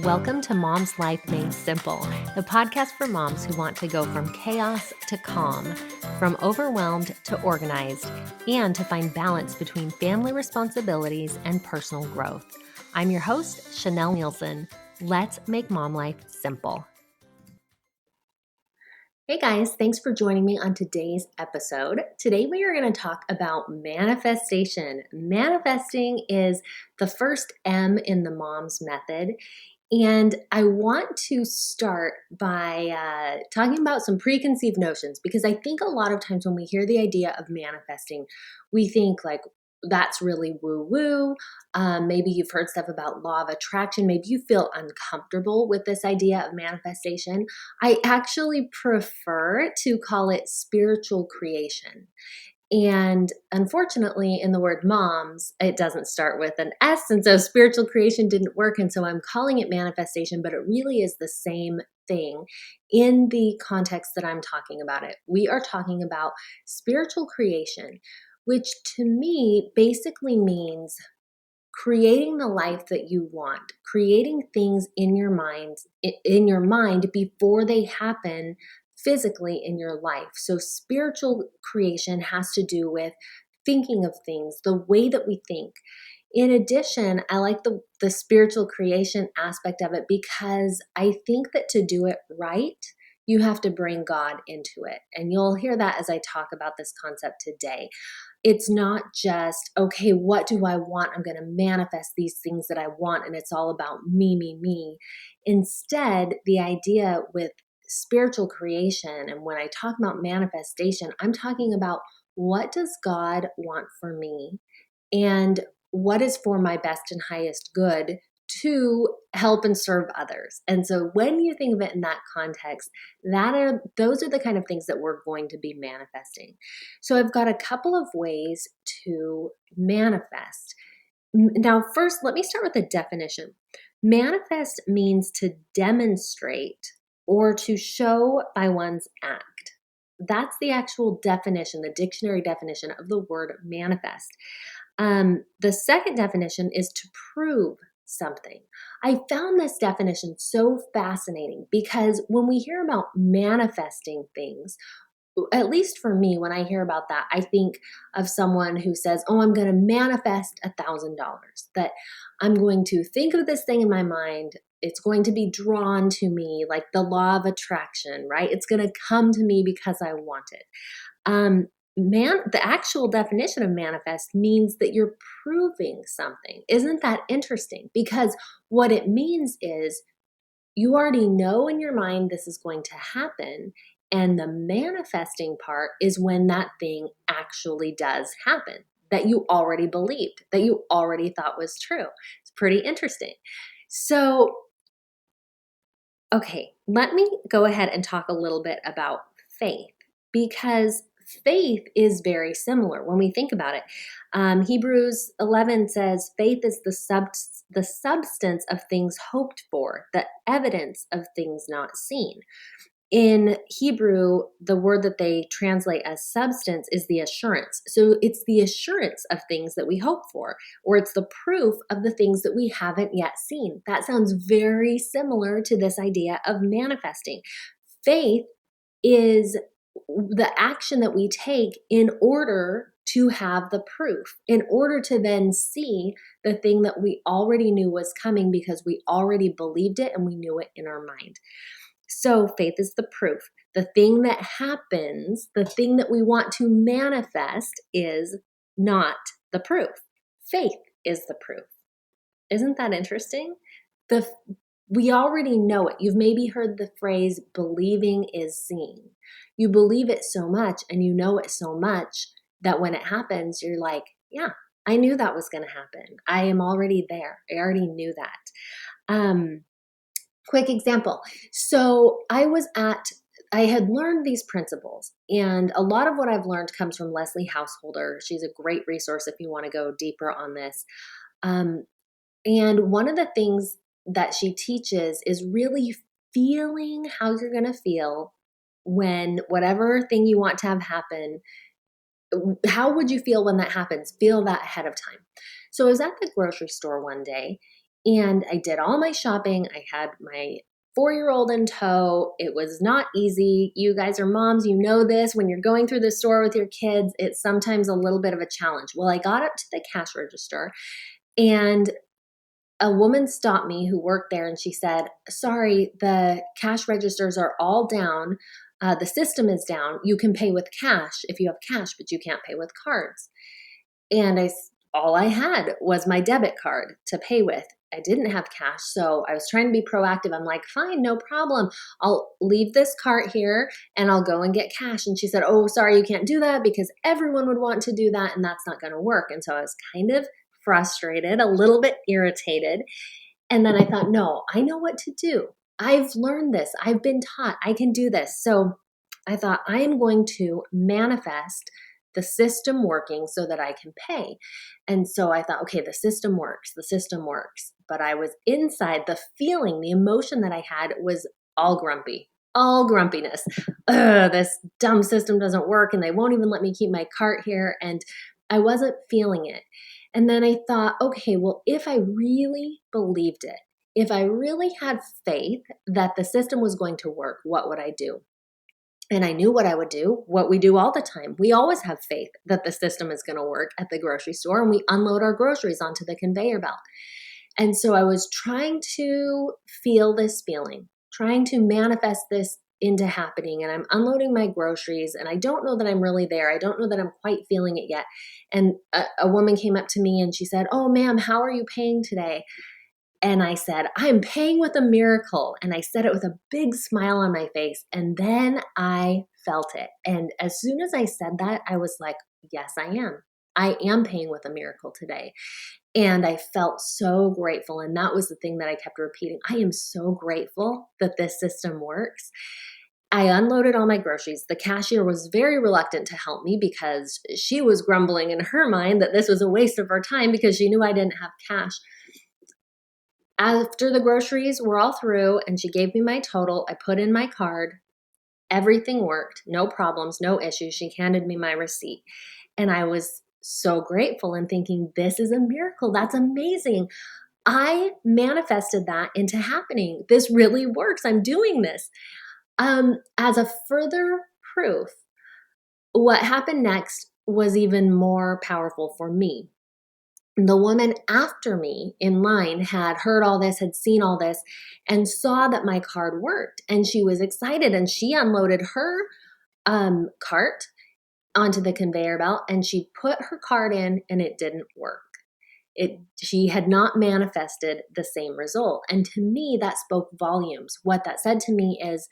Welcome to Mom's Life Made Simple, the podcast for moms who want to go from chaos to calm, from overwhelmed to organized, and to find balance between family responsibilities and personal growth. I'm your host, Chanel Nielsen. Let's make mom life simple. Hey guys, thanks for joining me on today's episode. Today we are going to talk about manifestation. Manifesting is the first M in the MOMS method. And I want to start by talking about some preconceived notions, because I think a lot of times when we hear the idea of manifesting, we think like, that's really woo-woo. Maybe you've heard stuff about law of attraction. Maybe you feel uncomfortable with this idea of manifestation. I actually prefer to call it spiritual creation. And unfortunately, in the word moms, it doesn't start with an S. And so spiritual creation didn't work. And so I'm calling it manifestation, but it really is the same thing in the context that I'm talking about it. We are talking about spiritual creation, which to me basically means creating the life that you want, creating things in your mind before they happen physically in your life. So spiritual creation has to do with thinking of things, the way that we think. In addition, I like the spiritual creation aspect of it because I think that to do it right, you have to bring God into it. And you'll hear that as I talk about this concept today. It's not just, okay, what do I want? I'm going to manifest these things that I want, and it's all about me, me, me. Instead, the idea with spiritual creation, and when I talk about manifestation, I'm talking about what does God want for me and what is for my best and highest good to help and serve others. And so when you think of it in that context, those are the kind of things that we're going to be manifesting. So I've got a couple of ways to manifest. Now, first, let me start with a definition. Manifest means to demonstrate or to show by one's act. That's the actual definition, the dictionary definition of the word manifest. The second definition is to prove something. I found this definition so fascinating because when we hear about manifesting things, at least for me, when I hear about that, I think of someone who says, oh, I'm going to manifest $1,000, that I'm going to think of this thing in my mind. It's going to be drawn to me like the law of attraction, right? It's going to come to me because I want it. The actual definition of manifest means that you're proving something. Isn't that interesting? Because what it means is you already know in your mind this is going to happen. And the manifesting part is when that thing actually does happen, that you already believed, that you already thought was true. It's pretty interesting. So, okay, let me go ahead and talk a little bit about faith, because faith is very similar when we think about it. Hebrews 11 says, faith is the substance of things hoped for, the evidence of things not seen. In Hebrew, the word that they translate as substance is the assurance. So it's the assurance of things that we hope for, or it's the proof of the things that we haven't yet seen. That sounds very similar to this idea of manifesting. Faith is the action that we take in order to have the proof, in order to then see the thing that we already knew was coming because we already believed it and we knew it in our mind. So faith is the proof. The thing that happens, the thing that we want to manifest is not the proof. Faith is the proof. Isn't that interesting? We already know it. You've maybe heard the phrase, believing is seeing. You believe it so much and you know it so much that when it happens, you're like, yeah, I knew that was going to happen. I am already there. I already knew that. Quick example. So I had learned these principles, and a lot of what I've learned comes from Leslie Householder. She's a great resource if you want to go deeper on this. And one of the things that she teaches is really feeling how you're going to feel when whatever thing you want to have happen, how would you feel when that happens? Feel that ahead of time. So I was at the grocery store one day, And I did all my shopping. I had my 4-year-old in tow. It was not easy. You guys are moms. You know this. When you're going through the store with your kids, it's sometimes a little bit of a challenge. Well, I got up to the cash register and a woman stopped me who worked there and she said, "Sorry, the cash registers are all down. The system is down. You can pay with cash if you have cash, but you can't pay with cards." And all I had was my debit card to pay with. I didn't have cash, so I was trying to be proactive. I'm like, "Fine, no problem. I'll leave this cart here and I'll go and get cash." And she said, "Oh, sorry, you can't do that because everyone would want to do that and that's not going to work." And so I was kind of frustrated, a little bit irritated. And then I thought, no, I know what to do. I've learned this. I've been taught. I can do this. So I thought, I am going to manifest the system working so that I can pay. And so I thought, okay, the system works. The system works. But I was inside, the feeling, the emotion that I had was all grumpy, all grumpiness. Ugh, this dumb system doesn't work and they won't even let me keep my cart here. And I wasn't feeling it. And then I thought, okay, well, if I really believed it, if I really had faith that the system was going to work, what would I do? And I knew what I would do, what we do all the time. We always have faith that the system is going to work at the grocery store, and we unload our groceries onto the conveyor belt. And so I was trying to feel this feeling, trying to manifest this into happening. And I'm unloading my groceries, and I don't know that I'm really there. I don't know that I'm quite feeling it yet. And a woman came up to me and she said, "Oh, ma'am, how are you paying today?" And I said, "I'm paying with a miracle." And I said it with a big smile on my face. And then I felt it. And as soon as I said that, I was like, yes, I am. I am paying with a miracle today. And I felt so grateful. And that was the thing that I kept repeating. I am so grateful that this system works. I unloaded all my groceries. The cashier was very reluctant to help me because she was grumbling in her mind that this was a waste of her time because she knew I didn't have cash. After the groceries were all through and she gave me my total, I put in my card. Everything worked, no problems, no issues. She handed me my receipt. And I was so grateful and thinking, this is a miracle. That's amazing. I manifested that into happening. This really works. I'm doing this. As a further proof, what happened next was even more powerful for me. The woman after me in line had heard all this, had seen all this, and saw that my card worked. And she was excited and she unloaded her cart onto the conveyor belt and she put her card in and it didn't work. She had not manifested the same result. And to me, that spoke volumes. What that said to me is,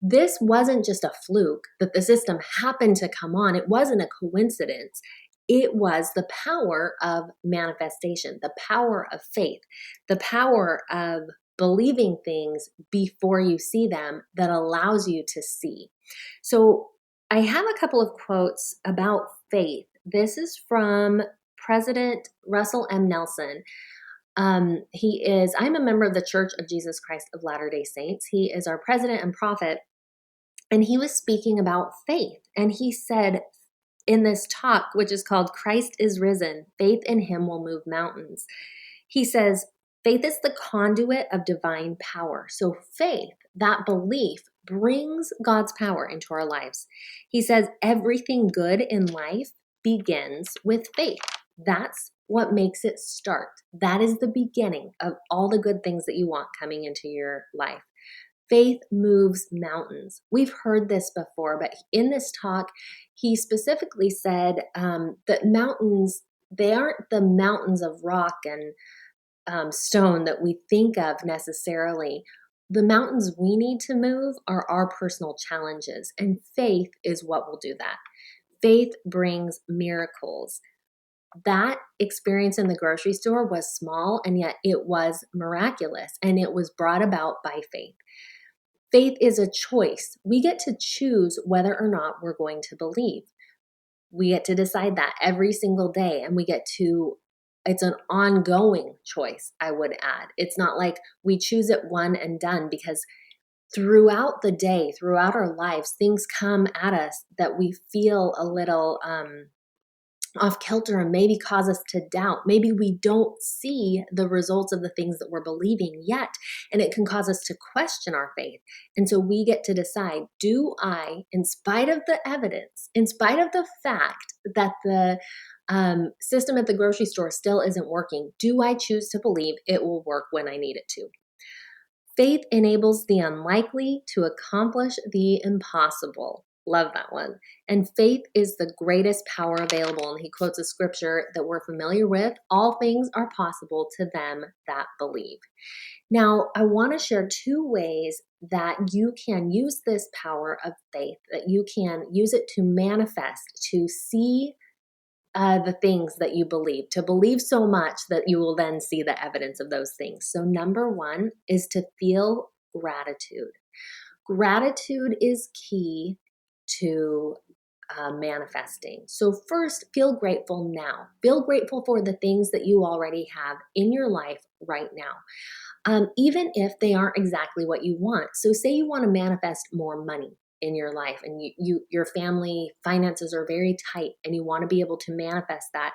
this wasn't just a fluke that the system happened to come on. It wasn't a coincidence. It was the power of manifestation, the power of faith, the power of believing things before you see them that allows you to see. So I have a couple of quotes about faith. This is from President Russell M. Nelson. I'm a member of the Church of Jesus Christ of Latter-day Saints. He is our president and prophet. And he was speaking about faith. And he said in this talk, which is called Christ is Risen, Faith in Him Will Move Mountains. He says, faith is the conduit of divine power. So faith, that belief, brings God's power into our lives. He says everything good in life begins with faith. That's what makes it start. That is the beginning of all the good things that you want coming into your life. Faith moves mountains. We've heard this before, but in this talk, he specifically said that mountains, they aren't the mountains of rock and stone that we think of necessarily. The mountains we need to move are our personal challenges, and faith is what will do that. Faith brings miracles. That experience in the grocery store was small, and yet it was miraculous, and it was brought about by faith. Faith is a choice. We get to choose whether or not we're going to believe. We get to decide that every single day, and it's an ongoing choice, I would add. It's not like we choose it one and done, because throughout the day, throughout our lives, things come at us that we feel a little off kilter and maybe cause us to doubt. Maybe we don't see the results of the things that we're believing yet, and it can cause us to question our faith. And so we get to decide, do I, in spite of the evidence, in spite of the fact that the system at the grocery store still isn't working, do I choose to believe it will work when I need it to? Faith enables the unlikely to accomplish the impossible. Love that one. And faith is the greatest power available. And he quotes a scripture that we're familiar with: all things are possible to them that believe. Now, I want to share two ways that you can use this power of faith, that you can use it to manifest, to see the things that you believe, to believe so much that you will then see the evidence of those things. So, number one is to feel gratitude. Gratitude is key to manifesting. So, first, feel grateful now. Feel grateful for the things that you already have in your life right now, even if they aren't exactly what you want. So, say you want to manifest more money in your life, and your family finances are very tight, and you want to be able to manifest that.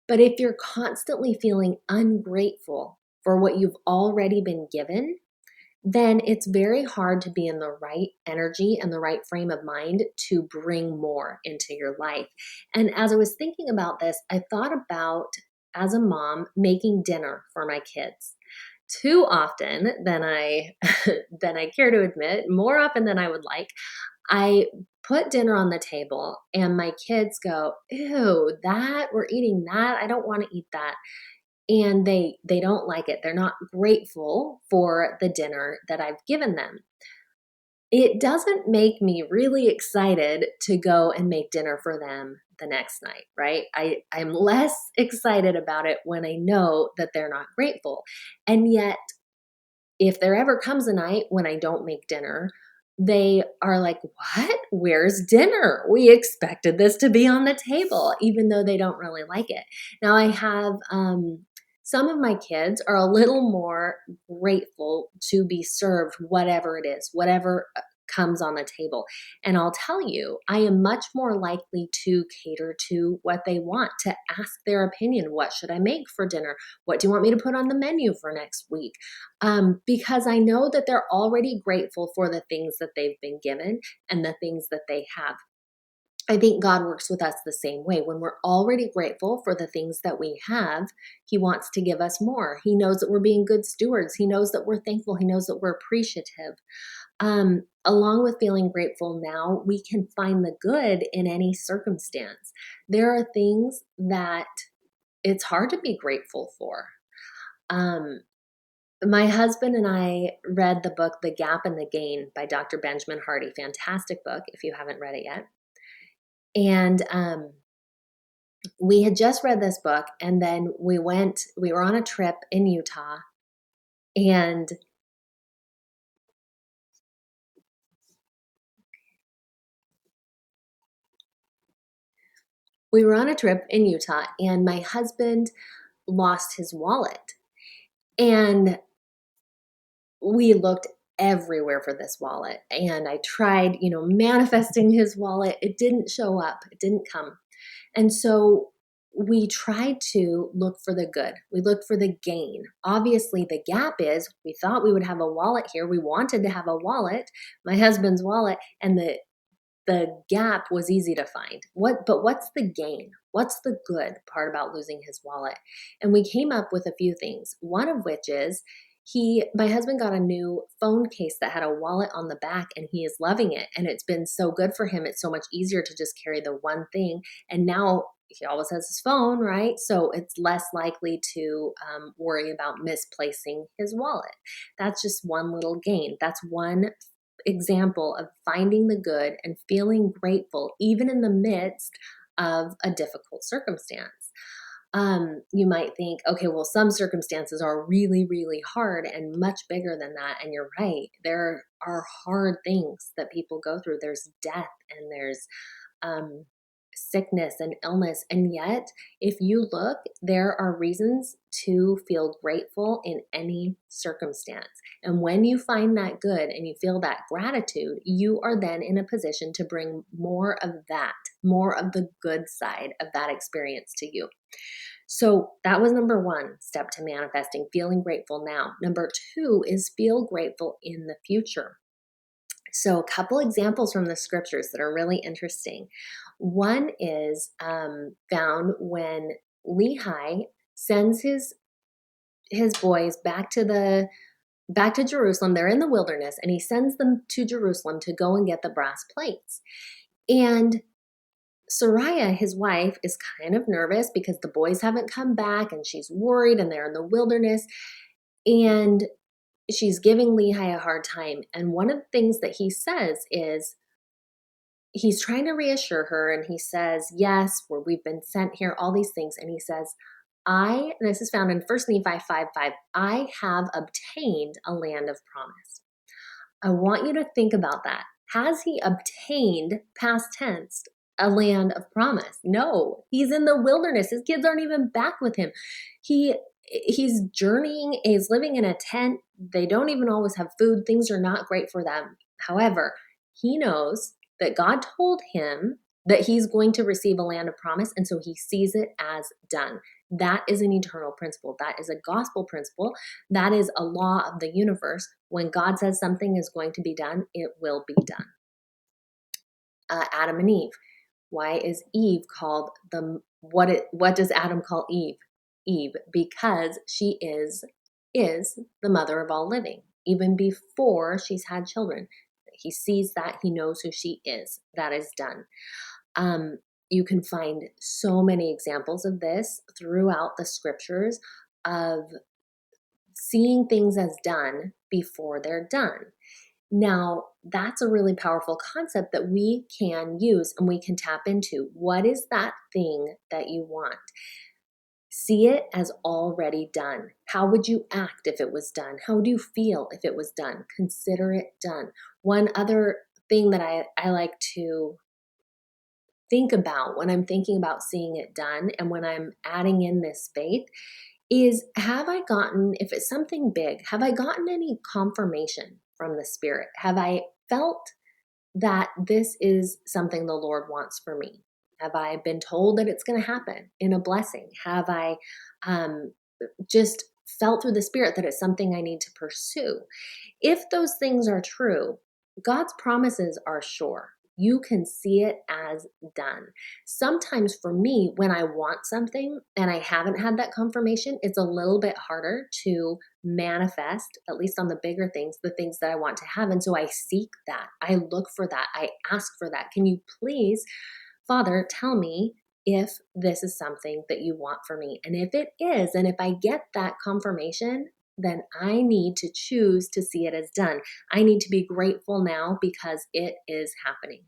But if you're constantly feeling ungrateful for what you've already been given, then it's very hard to be in the right energy and the right frame of mind to bring more into your life. And as I was thinking about this, I thought about, as a mom, making dinner for my kids. Too often than I than I care to admit, more often than I would like, I put dinner on the table and my kids go, "Ew, that we're eating that. I don't want to eat that." And they don't like it. They're not grateful for the dinner that I've given them. It doesn't make me really excited to go and make dinner for them the next night, right? I'm less excited about it when I know that they're not grateful. And yet, if there ever comes a night when I don't make dinner, they are like, "What? Where's dinner? We expected this to be on the table," even though they don't really like it. Now, I have some of my kids are a little more grateful to be served whatever it is, whatever comes on the table. And I'll tell you, I am much more likely to cater to what they want, to ask their opinion. What should I make for dinner? What do you want me to put on the menu for next week? Because I know that they're already grateful for the things that they've been given and the things that they have. I think God works with us the same way. When we're already grateful for the things that we have, He wants to give us more. He knows that we're being good stewards. He knows that we're thankful. He knows that we're appreciative. Along with feeling grateful now, we can find the good in any circumstance. There are things that it's hard to be grateful for. Um, my husband and I read the book The Gap and the Gain by Dr. Benjamin Hardy. Fantastic book if you haven't read it yet. And we had just read this book, and then we were on a trip in Utah, and my husband lost his wallet. And we looked everywhere for this wallet. And I tried, manifesting his wallet. It didn't show up, it didn't come. And so we tried to look for the good. We looked for the gain. Obviously, the gap is we thought we would have a wallet here. We wanted to have a wallet, my husband's wallet, and the gap was easy to find. But what's the gain? What's the good part about losing his wallet? And we came up with a few things. One of which is my husband got a new phone case that had a wallet on the back, and he is loving it. And it's been so good for him. It's so much easier to just carry the one thing. And now he always has his phone, right? So it's less likely to worry about misplacing his wallet. That's just one little gain. That's one example of finding the good and feeling grateful, even in the midst of a difficult circumstance. You might think, okay, well, some circumstances are really, really hard and much bigger than that. And you're right. There are hard things that people go through. There's death, and there's sickness and illness. And yet, if you look, there are reasons to feel grateful in any circumstance. And when you find that good and you feel that gratitude, you are then in a position to bring more of that, more of the good side of that experience to you. So that was number one step to manifesting, feeling grateful now. Number two is feel grateful in the future. So, a couple examples from the scriptures that are really interesting. One is found when Lehi sends his boys back to Jerusalem. They're in the wilderness, and he sends them to Jerusalem to go and get the brass plates. And Sariah, his wife, is kind of nervous because the boys haven't come back, and she's worried, and they're in the wilderness. And she's giving Lehi a hard time. And one of the things that he says is, he's trying to reassure her, and he says, yes, we've been sent here, all these things. And he says, this is found in 1 Nephi 5:5, I have obtained a land of promise. I want you to think about that. Has he obtained, past tense, a land of promise? No, he's in the wilderness. His kids aren't even back with him. He's journeying, he's living in a tent. They don't even always have food. Things are not great for them. However, he knows that God told him that he's going to receive a land of promise, and so he sees it as done. That is an eternal principle. That is a gospel principle. That is a law of the universe. When God says something is going to be done, it will be done. Adam and Eve. Why is Eve called what does Adam call Eve? Eve, because she is the mother of all living. Even before she's had children, he sees that, he knows who she is. That is done. You can find so many examples of this throughout the scriptures of seeing things as done before they're done. Now, that's a really powerful concept that we can use and we can tap into. What is that thing that you want? See it as already done. How would you act if it was done? How would you feel if it was done? Consider it done. One other thing that I like to think about when I'm thinking about seeing it done and when I'm adding in this faith is, if it's something big, have I gotten any confirmation from the Spirit? Have I felt that this is something the Lord wants for me? Have I been told that it's going to happen in a blessing? Have I just felt through the Spirit that it's something I need to pursue? If those things are true, God's promises are sure. You can see it as done. Sometimes for me, when I want something and I haven't had that confirmation, it's a little bit harder to manifest, at least on the bigger things, the things that I want to have. And so I seek that. I look for that. I ask for that. Can you please, Father, tell me if this is something that you want for me? And if it is, and if I get that confirmation, then I need to choose to see it as done. I need to be grateful now because it is happening.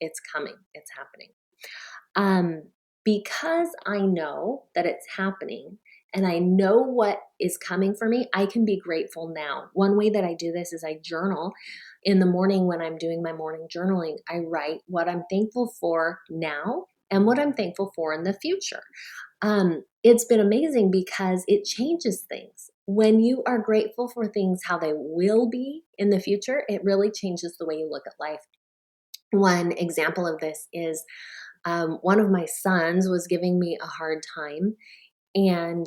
It's coming. It's happening. Because I know that it's happening and I know what is coming for me, I can be grateful now. One way that I do this is I journal. In the morning when I'm doing my morning journaling, I write what I'm thankful for now and what I'm thankful for in the future. It's been amazing because it changes things. When you are grateful for things how they will be in the future, it really changes the way you look at life. One example of this is one of my sons was giving me a hard time, and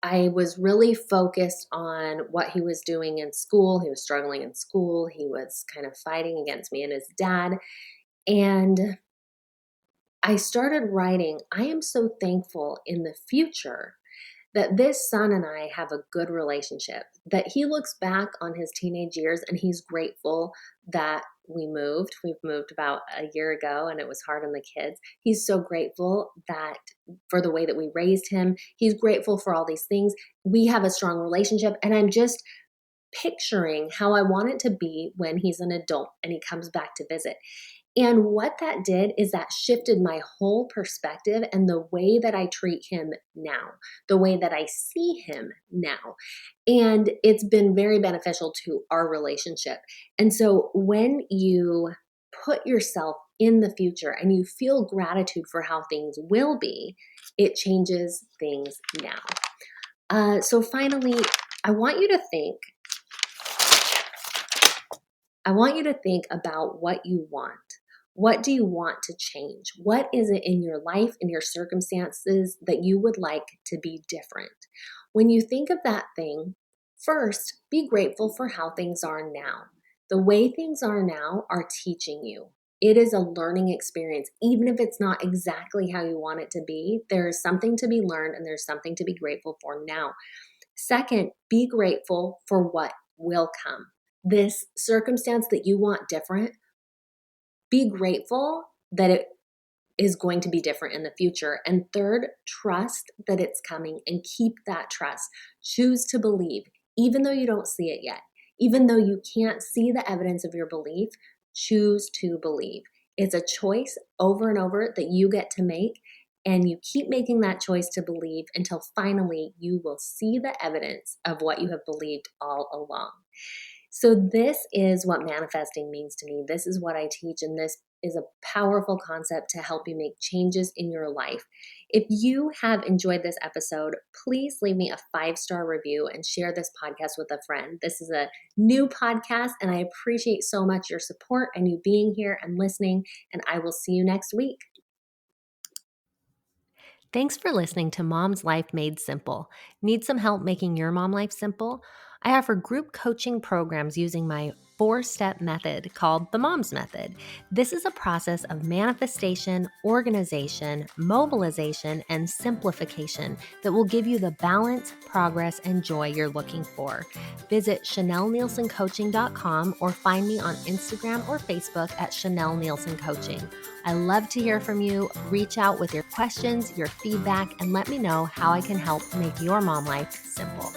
I was really focused on what he was doing in school. He was struggling in school. He was kind of fighting against me and his dad. And I started writing, I am so thankful in the future that this son and I have a good relationship, that he looks back on his teenage years and he's grateful that we moved. We've moved about a year ago and it was hard on the kids. He's so grateful that for the way that we raised him. He's grateful for all these things. We have a strong relationship, and I'm just picturing how I want it to be when he's an adult and he comes back to visit. And what that did is that shifted my whole perspective and the way that I treat him now, the way that I see him now. And it's been very beneficial to our relationship. And so when you put yourself in the future and you feel gratitude for how things will be, it changes things now. So finally, I want you to think about what you want. What do you want to change? What is it in your life, in your circumstances that you would like to be different? When you think of that thing, first, be grateful for how things are now. The way things are now are teaching you. It is a learning experience. Even if it's not exactly how you want it to be, there's something to be learned and there's something to be grateful for now. Second, be grateful for what will come. This circumstance that you want different, be grateful that it is going to be different in the future. And third, trust that it's coming and keep that trust. Choose to believe, even though you don't see it yet. Even though you can't see the evidence of your belief, choose to believe. It's a choice over and over that you get to make, and you keep making that choice to believe until finally you will see the evidence of what you have believed all along. So this is what manifesting means to me. This is what I teach, and this is a powerful concept to help you make changes in your life. If you have enjoyed this episode, please leave me a 5-star review and share this podcast with a friend. This is a new podcast, and I appreciate so much your support and you being here and listening, and I will see you next week. Thanks for listening to Mom's Life Made Simple. Need some help making your mom life simple? I offer group coaching programs using my 4-step method called the Mom's Method. This is a process of manifestation, organization, mobilization, and simplification that will give you the balance, progress, and joy you're looking for. Visit ChanelNielsenCoaching.com or find me on Instagram or Facebook at Chanel Nielsen Coaching. I love to hear from you. Reach out with your questions, your feedback, and let me know how I can help make your mom life simple.